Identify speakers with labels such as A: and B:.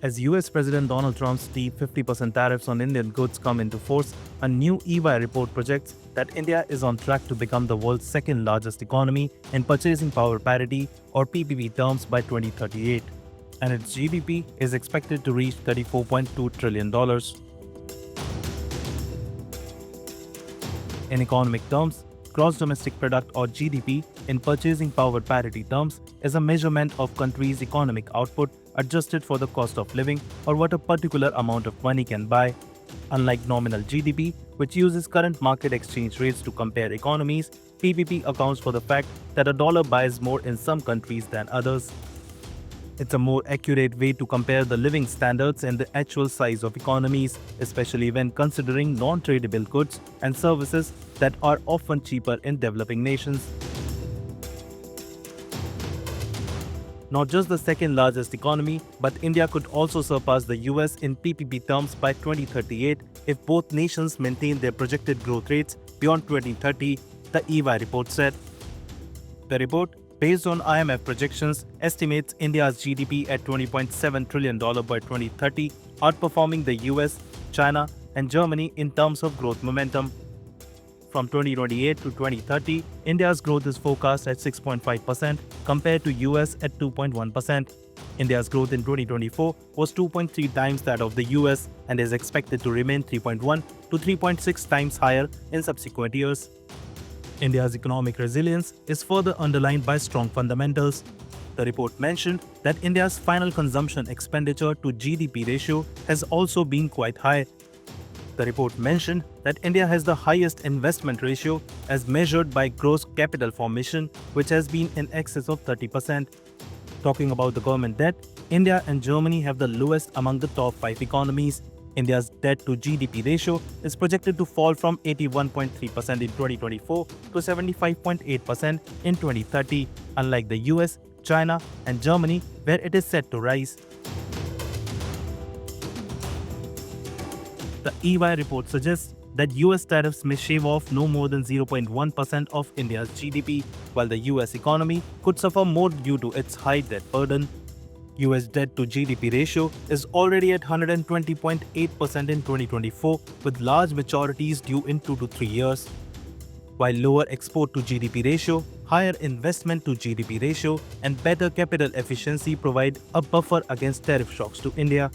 A: As US President Donald Trump's steep 50% tariffs on Indian goods come into force, a new EY report projects that India is on track to become the world's second largest economy in purchasing power parity or PPP terms by 2038, and its GDP is expected to reach $34.2 trillion. In economic terms, gross domestic product or GDP in purchasing power parity terms is a measurement of country's economic output adjusted for the cost of living or what a particular amount of money can buy. Unlike nominal GDP, which uses current market exchange rates to compare economies, PPP accounts for the fact that a dollar buys more in some countries than others. It's a more accurate way to compare the living standards and the actual size of economies, especially when considering non-tradable goods and services that are often cheaper in developing nations. Not just the second largest economy, but India could also surpass the US in PPP terms by 2038 if both nations maintain their projected growth rates beyond 2030, the EY report said. The report, based on IMF projections, estimates India's GDP at $20.7 trillion by 2030, outperforming the US, China, and Germany in terms of growth momentum. From 2028 to 2030, India's growth is forecast at 6.5% compared to US at 2.1%. India's growth in 2024 was 2.3 times that of the US and is expected to remain 3.1 to 3.6 times higher in subsequent years. India's economic resilience is further underlined by strong fundamentals. The report mentioned that India's final consumption expenditure to GDP ratio has also been quite high. The report mentioned that India has the highest investment ratio as measured by gross capital formation, which has been in excess of 30%. Talking about the government debt, India and Germany have the lowest among the top 5 economies. India's debt-to-GDP ratio is projected to fall from 81.3% in 2024 to 75.8% in 2030, unlike the US, China, and Germany, where it is set to rise. The EY report suggests that US tariffs may shave off no more than 0.1% of India's GDP, while the US economy could suffer more due to its high debt burden. US debt to GDP ratio is already at 120.8% in 2024, with large maturities due in 2 to 3 years. While lower export to GDP ratio, higher investment to GDP ratio, and better capital efficiency provide a buffer against tariff shocks to India.